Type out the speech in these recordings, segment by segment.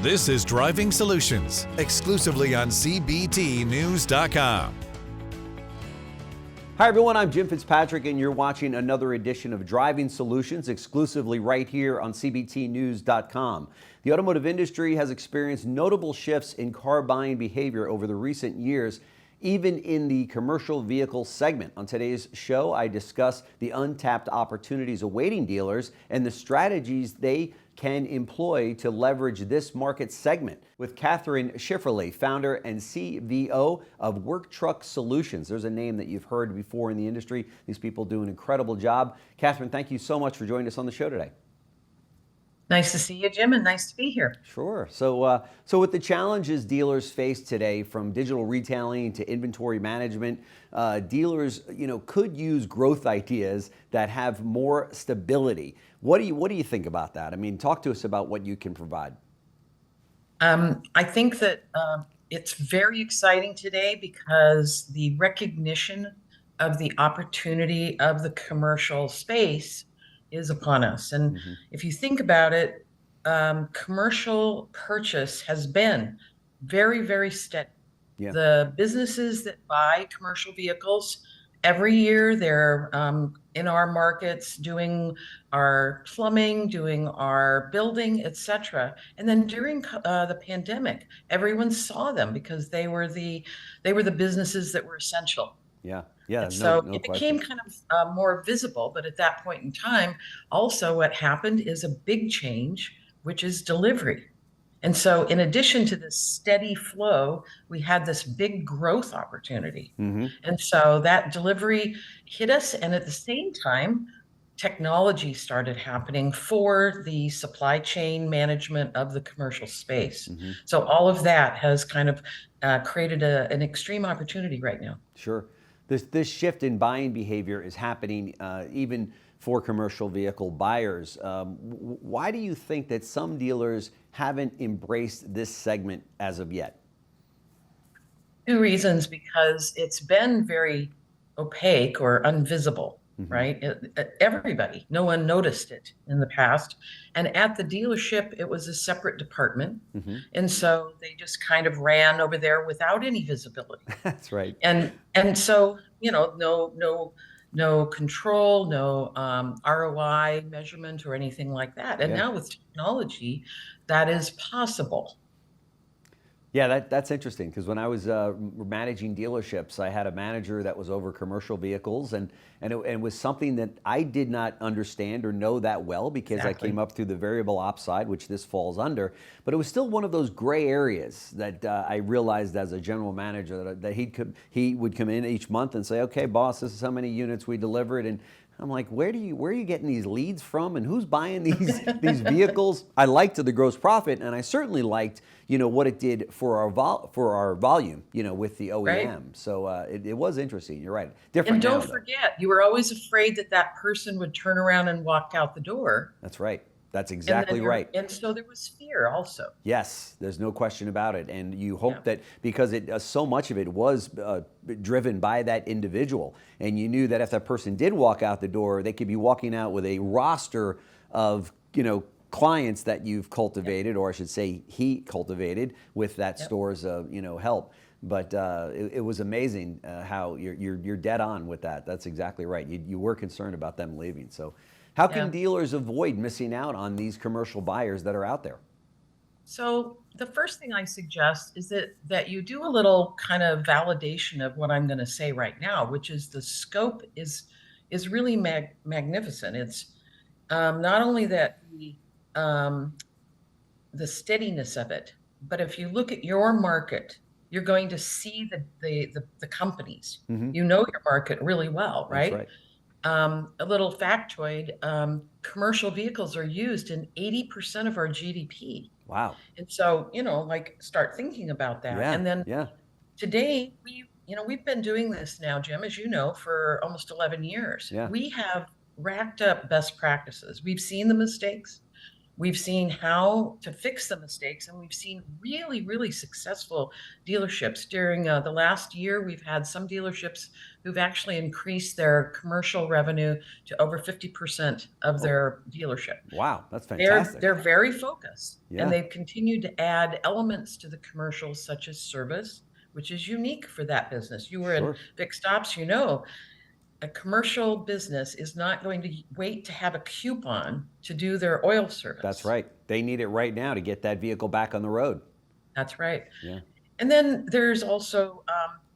This is Driving Solutions, exclusively on CBTNews.com. Hi everyone, I'm Jim Fitzpatrick and you're watching another edition of Driving Solutions exclusively right here on CBTNews.com. The automotive industry has experienced notable shifts in car buying behavior over the recent years, even in the commercial vehicle segment. On today's show, I discuss the untapped opportunities awaiting dealers and the strategies they can employ to leverage this market segment with Kathryn Schifferle, founder and CVO of Work Truck Solutions. There's a name that you've heard before in the industry. These people do an incredible job. Kathryn, thank you so much for joining us on the show today. Nice to see you, Jim, and nice to be here. Sure. So with the challenges dealers face today, from digital retailing to inventory management, dealers, could use growth ideas that have more stability. What do you think about that? I mean, talk to us about what you can provide. I think that it's very exciting today because the recognition of the opportunity of the commercial space is upon us. And if you think about it, commercial purchase has been very, very steady. Yeah. The businesses that buy commercial vehicles, every year they're in our markets doing our plumbing, doing our building, etc. And then during the pandemic, everyone saw them because they were the businesses that were essential. Yeah. And so it became kind of more visible, but at that point in time, also what happened is a big change, which is delivery. And so in addition to this steady flow, we had this big growth opportunity. And so that delivery hit us. And at the same time, technology started happening for the supply chain management of the commercial space. So all of that has kind of created an extreme opportunity right now. Sure. This shift in buying behavior is happening even for commercial vehicle buyers. Why do you think that some dealers haven't embraced this segment as of yet? Two reasons: because it's been very opaque or invisible, right? Everybody, no one noticed it in the past. And at the dealership, it was a separate department. And so they just kind of ran over there without any visibility. That's right. And so, no control, no ROI measurement or anything like that. And now with technology, that is possible. Yeah, that's interesting, because when I was managing dealerships, I had a manager that was over commercial vehicles, and it was something that I did not understand or know that well, because I came up through the variable ops side, which this falls under. But it was still one of those gray areas that I realized as a general manager that he would come in each month and say, "Okay, boss, this is how many units we delivered," and I'm like, where are you getting these leads from, and who's buying these vehicles? I liked the gross profit, and I certainly liked what it did for our volume, with the OEM. Right. So it was interesting. You're right. Different. And don't forget, you were always afraid that person would turn around and walk out the door. That's right. That's exactly right. And so there was fear also. Yes, there's no question about it. And you hope that, because so much of it was driven by that individual, and you knew that if that person did walk out the door, they could be walking out with a roster of, clients that you've cultivated, or I should say he cultivated with that store's, help. But it was amazing how you're dead on with that. That's exactly right. You were concerned about them leaving. So how can dealers avoid missing out on these commercial buyers that are out there? So the first thing I suggest is that you do a little kind of validation of what I'm going to say right now, which is the scope is really magnificent. It's not only that the steadiness of it, but if you look at your market, you're going to see the companies. You know your market really well, right? That's right. A little factoid, commercial vehicles are used in 80% of our GDP. Wow. And so, start thinking about that. Yeah, and then today, we've been doing this now, Jim, as you know, for almost 11 years. Yeah. We have racked up best practices. We've seen the mistakes. We've seen how to fix the mistakes, and we've seen really, really successful dealerships. During the last year, we've had some dealerships who've actually increased their commercial revenue to over 50% of their dealership. Wow, that's They're fantastic. they're very focused, Yeah. and they've continued to add elements to the commercials, such as service, which is unique for that business. You were in Sure. Big Stops, you know, a commercial business is not going to wait to have a coupon to do their oil service. That's right. They need it right now to get that vehicle back on the road. That's right. Yeah. And then there's also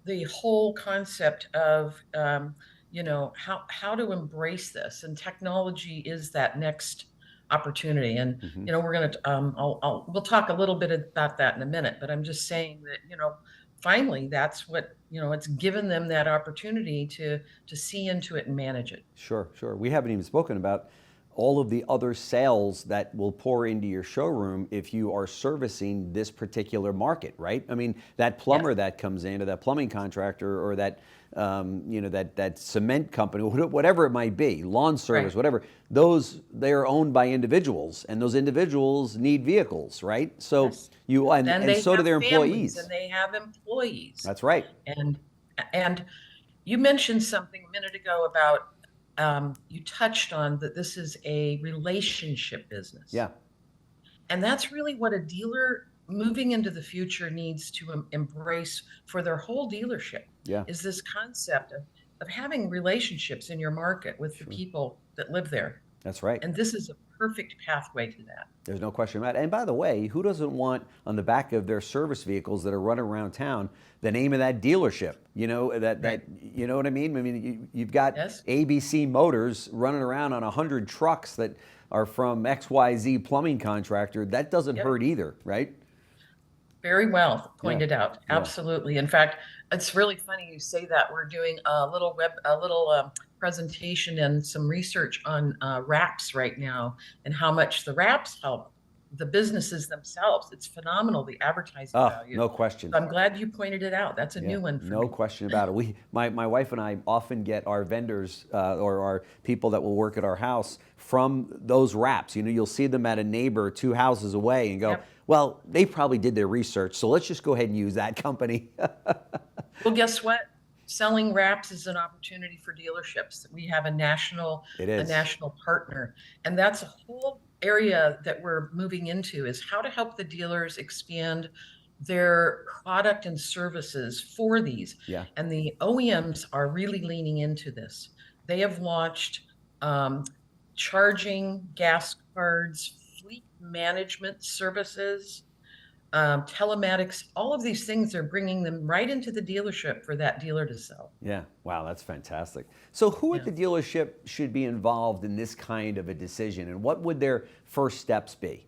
the whole concept of how to embrace this, and technology is that next opportunity. And we're going to we'll talk a little bit about that in a minute. But I'm just saying that finally, that's what it's given them that opportunity to see into it and manage it. Sure, sure. We haven't even spoken about all of the other sales that will pour into your showroom if you are servicing this particular market, right? I mean, that plumber that comes in, or that plumbing contractor, or that that cement company, whatever it might be, lawn service, whatever. Those, they are owned by individuals, and those individuals need vehicles, right? So you and so do their employees. And they have employees. That's right. And you mentioned something a minute ago about you touched on that this is a relationship business. Yeah. And that's really what a dealer moving into the future needs to embrace for their whole dealership. Yeah. Is this concept of having relationships in your market with the people that live there. That's right. And this is a perfect pathway to that. There's no question about it. And by the way, who doesn't want on the back of their service vehicles that are running around town the name of that dealership? You know, that you know what I mean? I mean, you've got ABC Motors running around on 100 trucks that are from XYZ plumbing contractor. That doesn't hurt either, right? Very well pointed out. Absolutely. In fact, it's really funny you say that. We're doing a little presentation and some research on wraps right now, and how much the wraps help the businesses themselves. It's phenomenal, the advertising value. No question. So I'm glad you pointed it out. That's a new one for me. No question about it. My wife and I often get our vendors or our people that will work at our house from those wraps. You know, you'll see them at a neighbor 2 houses away and go, well, they probably did their research, so let's just go ahead and use that company. Well, guess what? Selling wraps is an opportunity for dealerships. We have a national partner, and that's a whole area that we're moving into, is how to help the dealers expand their product and services for these. And the OEMs are really leaning into this. They have launched charging gas cards, fleet management services, telematics, all of these things are bringing them right into the dealership for that dealer to sell. Yeah, wow, that's fantastic. So who at the dealership should be involved in this kind of a decision, and what would their first steps be?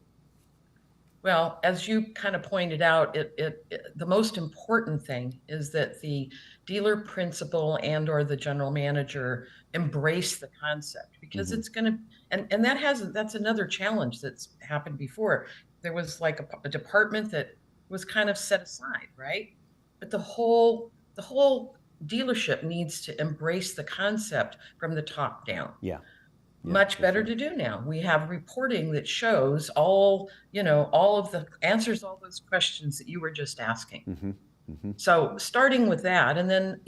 Well, as you kind of pointed out, the most important thing is that the dealer principal and or the general manager embrace the concept, because it's going to, and that's another challenge that's happened before. There was like a department that was kind of set aside, right? But the whole dealership needs to embrace the concept from the top down. Much better to do now. We have reporting that shows all of the answers, all those questions that you were just asking. So starting with that, and then,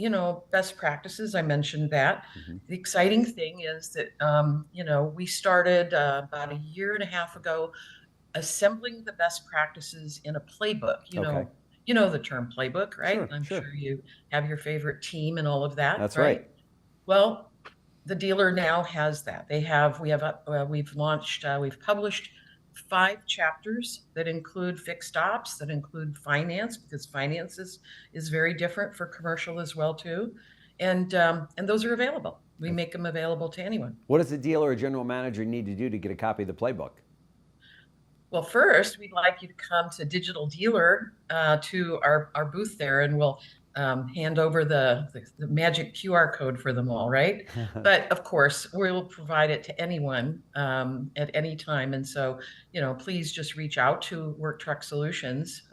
best practices, I mentioned that. The exciting thing is that, we started about a year and a half ago assembling the best practices in a playbook. You know the term playbook, right? I'm sure you have your favorite team and all of that. That's right. Well, the dealer now has that. We've published 5 chapters that include fixed ops, that include finance, because finance is very different for commercial as well too. And those are available. We make them available to anyone. What does the dealer or general manager need to do to get a copy of the playbook? Well, first, we'd like you to come to Digital Dealer, to our booth there, and we'll hand over the magic QR code for them all, right? But of course, we'll provide it to anyone at any time. And so, please just reach out to Work Truck Solutions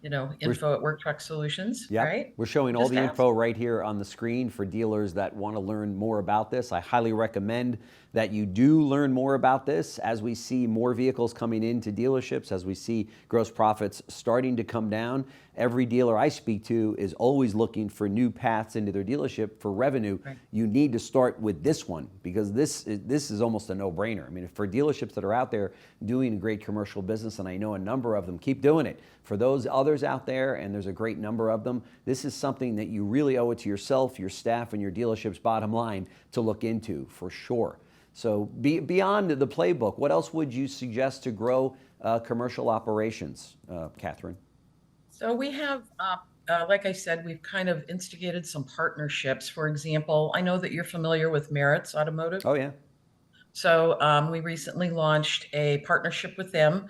info at Work Truck Solutions, Yep. right? We're showing all Just the ask. info right here on the screen for dealers that want to learn more about this. I highly recommend that you do learn more about this as we see more vehicles coming into dealerships, as we see gross profits starting to come down. Every dealer I speak to is always looking for new paths into their dealership for revenue. Right. You need to start with this one because this is almost a no-brainer. I mean, for dealerships that are out there doing great commercial business, and I know a number of them, keep doing it. For those others out there, and there's a great number of them, this is something that you really owe it to yourself, your staff, and your dealership's bottom line to look into for sure. So beyond the playbook, what else would you suggest to grow commercial operations, Kathryn? So we have, like I said, we've kind of instigated some partnerships. For example, I know that you're familiar with Merritt's Automotive. Oh, yeah. So we recently launched a partnership with them.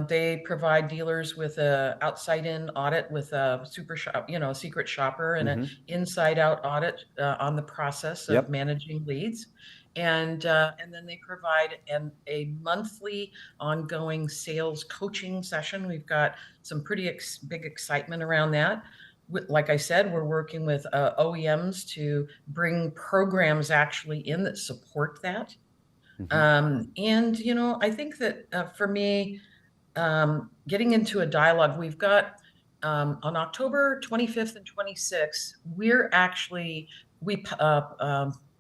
They provide dealers with a outside-in audit with a super shop, a secret shopper, and an inside-out audit on the process of managing leads. And then they provide a monthly ongoing sales coaching session. We've got some pretty big excitement around that. Like I said, we're working with OEMs to bring programs actually in that support that. And, I think that for me, getting into a dialogue, we've got on October 25th and 26th,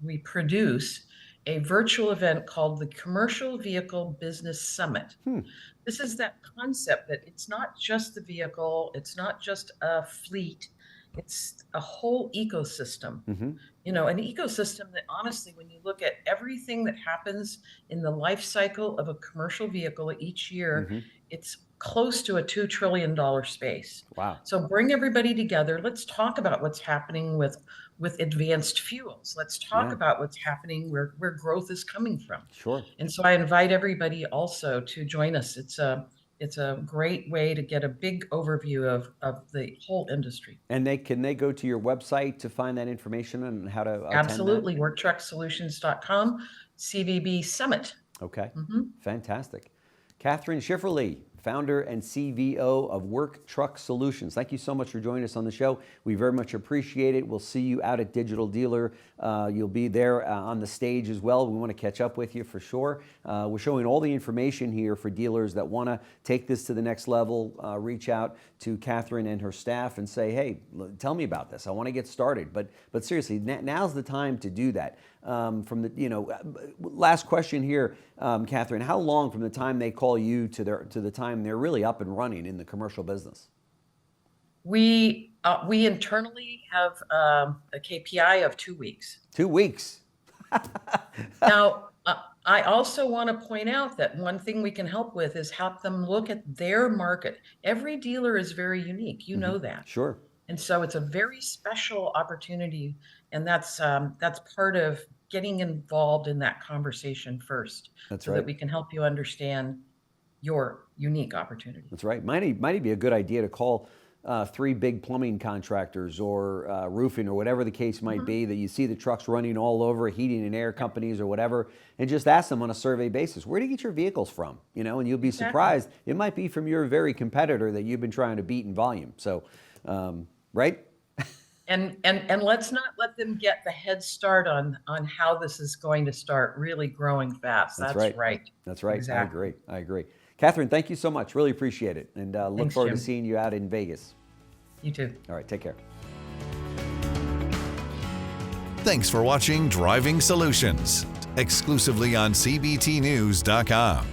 we produce a virtual event called the Commercial Vehicle Business Summit. This is that concept that it's not just the vehicle, it's not just a fleet, it's a whole ecosystem. An ecosystem that honestly, when you look at everything that happens in the life cycle of a commercial vehicle each year, it's close to a $2 trillion space. Wow. So bring everybody together. Let's talk about what's happening with advanced fuels. Let's talk about what's happening where growth is coming from. Sure. And so I invite everybody also to join us. It's a great way to get a big overview of the whole industry. And can they go to your website to find that information and how to attend that? Absolutely. WorkTruckSolutions.com, CVB Summit. Okay. Fantastic. Kathryn Schifferle, founder and CVO of Work Truck Solutions. Thank you so much for joining us on the show. We very much appreciate it. We'll see you out at Digital Dealer. You'll be there on the stage as well. We want to catch up with you for sure. We're showing all the information here for dealers that want to take this to the next level. Reach out to Kathryn and her staff and say, hey, tell me about this. I want to get started. But seriously, now's the time to do that. Last question here, Kathryn, how long from the time they call you to the time they're really up and running in the commercial business? We internally have a KPI of 2 weeks. 2 weeks. Now, I also want to point out that one thing we can help with is help them look at their market. Every dealer is very unique. You know that. Sure. And so it's a very special opportunity, and that's part of getting involved in that conversation first. That's so right. that we can help you understand your unique opportunity. That's right. Might be a good idea to call 3 big plumbing contractors or roofing or whatever the case might be that you see the trucks running all over, heating and air companies or whatever, and just ask them on a survey basis, where do you get your vehicles from? And you'll be surprised. It might be from your very competitor that you've been trying to beat in volume. So, right? And let's not let them get the head start on how this is going to start really growing fast. That's right. That's right. Exactly. I agree. Kathryn, thank you so much. Really appreciate it. And look forward to seeing you out in Vegas. You too. All right. Take care. Thanks for watching Driving Solutions, exclusively on CBTNews.com.